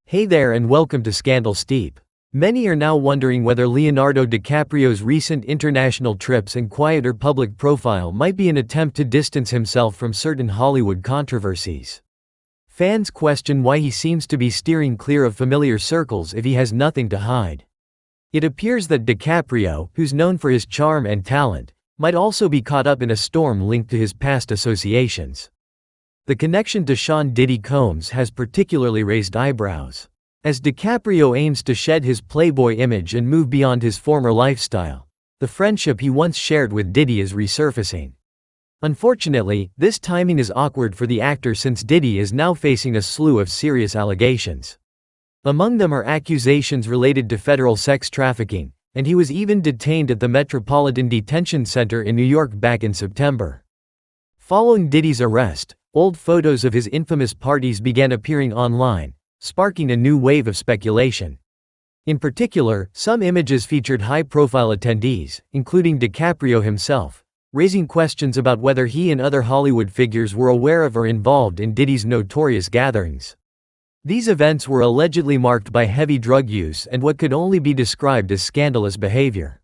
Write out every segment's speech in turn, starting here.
Hey there and welcome to Scandal Steep. Many are now wondering whether Leonardo DiCaprio's recent international trips and quieter public profile might be an attempt to distance himself from certain Hollywood controversies. Fans question why he seems to be steering clear of familiar circles if he has nothing to hide. It appears that DiCaprio, who's known for his charm and talent, might also be caught up in a storm linked to his past associations. The connection to Sean Diddy Combs has particularly raised eyebrows. As DiCaprio aims to shed his playboy image and move beyond his former lifestyle, the friendship he once shared with Diddy is resurfacing. Unfortunately, this timing is awkward for the actor since Diddy is now facing a slew of serious allegations. Among them are accusations related to federal sex trafficking, and he was even detained at the Metropolitan Detention Center in New York back in September. Following Diddy's arrest, old photos of his infamous parties began appearing online, sparking a new wave of speculation. In particular, some images featured high-profile attendees, including DiCaprio himself, raising questions about whether he and other Hollywood figures were aware of or involved in Diddy's notorious gatherings. These events were allegedly marked by heavy drug use and what could only be described as scandalous behavior.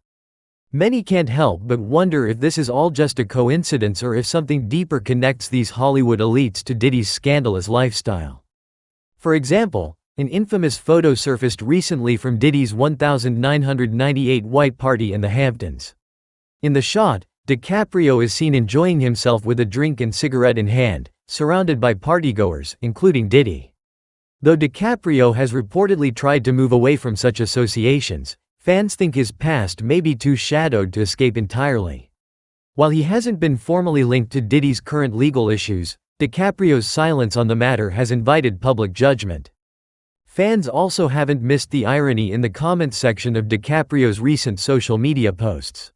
Many can't help but wonder if this is all just a coincidence or if something deeper connects these Hollywood elites to Diddy's scandalous lifestyle. For example, an infamous photo surfaced recently from Diddy's 1998 white party in the Hamptons. In the shot, DiCaprio is seen enjoying himself with a drink and cigarette in hand, surrounded by partygoers, including Diddy. Though DiCaprio has reportedly tried to move away from such associations, fans think his past may be too shadowed to escape entirely. While he hasn't been formally linked to Diddy's current legal issues, DiCaprio's silence on the matter has invited public judgment. Fans also haven't missed the irony in the comments section of DiCaprio's recent social media posts.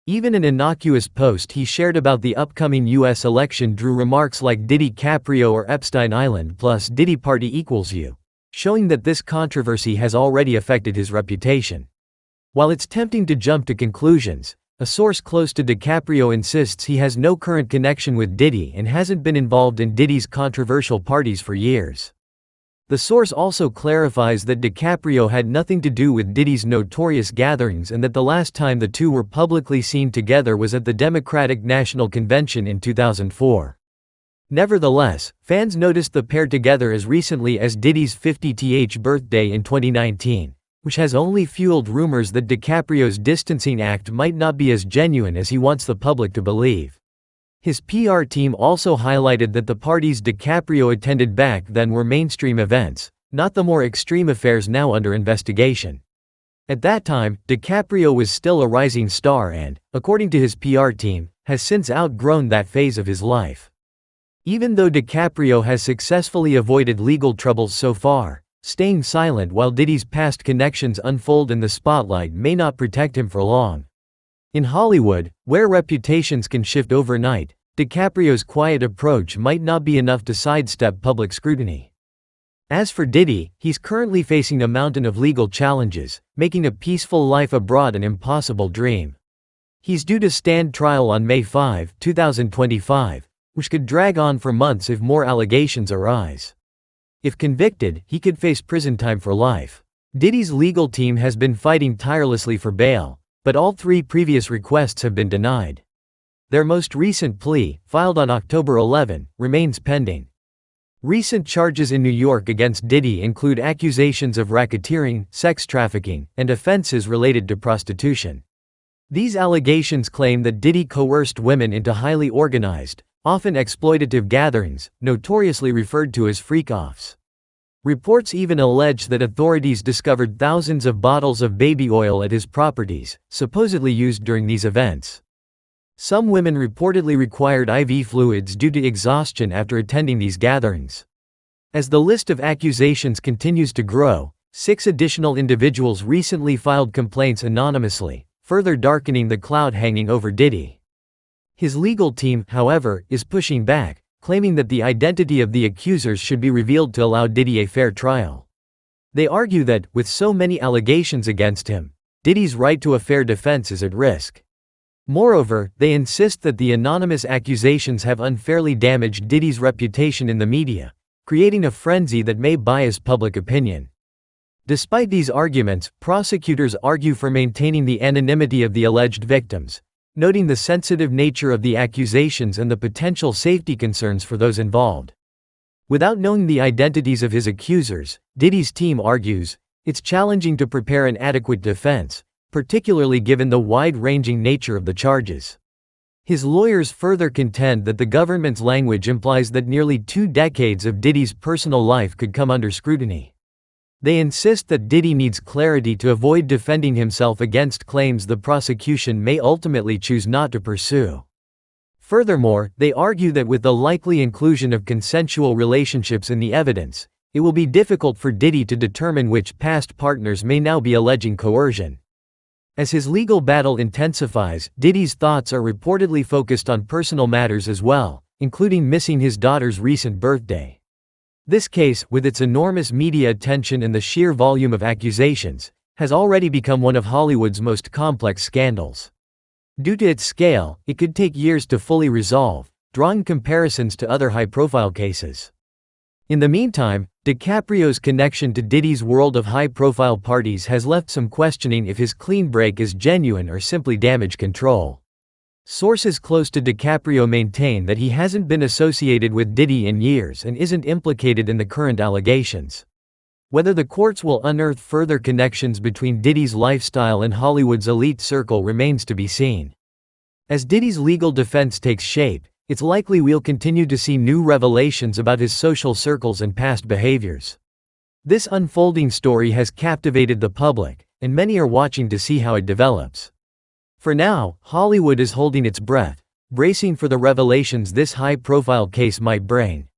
Even an innocuous post he shared about the upcoming US election drew remarks like Diddy Caprio or Epstein Island plus Diddy party equals you, showing that this controversy has already affected his reputation. While it's tempting to jump to conclusions, a source close to DiCaprio insists he has no current connection with Diddy and hasn't been involved in Diddy's controversial parties for years. The source also clarifies that DiCaprio had nothing to do with Diddy's notorious gatherings and that the last time the two were publicly seen together was at the Democratic National Convention in 2004. Nevertheless, fans noticed the pair together as recently as Diddy's 50th birthday in 2019. Which has only fueled rumors that DiCaprio's distancing act might not be as genuine as he wants the public to believe. His PR team also highlighted that the parties DiCaprio attended back then were mainstream events, not the more extreme affairs now under investigation. At that time, DiCaprio was still a rising star and, according to his PR team, has since outgrown that phase of his life. Even though DiCaprio has successfully avoided legal troubles so far, staying silent while Diddy's past connections unfold in the spotlight may not protect him for long. In Hollywood, where reputations can shift overnight, DiCaprio's quiet approach might not be enough to sidestep public scrutiny. As for Diddy, he's currently facing a mountain of legal challenges, making a peaceful life abroad an impossible dream. He's due to stand trial on May 5, 2025, which could drag on for months if more allegations arise. If convicted, he could face prison time for life. Diddy's legal team has been fighting tirelessly for bail, but all three previous requests have been denied. Their most recent plea, filed on October 11, remains pending. Recent charges in New York against Diddy include accusations of racketeering, sex trafficking, and offenses related to prostitution. These allegations claim that Diddy coerced women into highly organized, often exploitative gatherings, notoriously referred to as freak-offs. Reports even allege that authorities discovered thousands of bottles of baby oil at his properties, supposedly used during these events. Some women reportedly required IV fluids due to exhaustion after attending these gatherings. As the list of accusations continues to grow, 6 additional individuals recently filed complaints anonymously, further darkening the cloud hanging over Diddy. His legal team, however, is pushing back, claiming that the identity of the accusers should be revealed to allow Diddy a fair trial. They argue that, with so many allegations against him, Diddy's right to a fair defense is at risk. Moreover, they insist that the anonymous accusations have unfairly damaged Diddy's reputation in the media, creating a frenzy that may bias public opinion. Despite these arguments, prosecutors argue for maintaining the anonymity of the alleged victims, noting the sensitive nature of the accusations and the potential safety concerns for those involved. Without knowing the identities of his accusers, Diddy's team argues, it's challenging to prepare an adequate defense, particularly given the wide-ranging nature of the charges. His lawyers further contend that the government's language implies that nearly 2 decades of Diddy's personal life could come under scrutiny. They insist that Diddy needs clarity to avoid defending himself against claims the prosecution may ultimately choose not to pursue. Furthermore, they argue that with the likely inclusion of consensual relationships in the evidence, it will be difficult for Diddy to determine which past partners may now be alleging coercion. As his legal battle intensifies, Diddy's thoughts are reportedly focused on personal matters as well, including missing his daughter's recent birthday. This case, with its enormous media attention and the sheer volume of accusations, has already become one of Hollywood's most complex scandals. Due to its scale, it could take years to fully resolve, drawing comparisons to other high-profile cases. In the meantime, DiCaprio's connection to Diddy's world of high-profile parties has left some questioning if his clean break is genuine or simply damage control. Sources close to DiCaprio maintain that he hasn't been associated with Diddy in years and isn't implicated in the current allegations. Whether the courts will unearth further connections between Diddy's lifestyle and Hollywood's elite circle remains to be seen. As Diddy's legal defense takes shape, it's likely we'll continue to see new revelations about his social circles and past behaviors. This unfolding story has captivated the public, and many are watching to see how it develops. For now, Hollywood is holding its breath, bracing for the revelations this high-profile case might bring.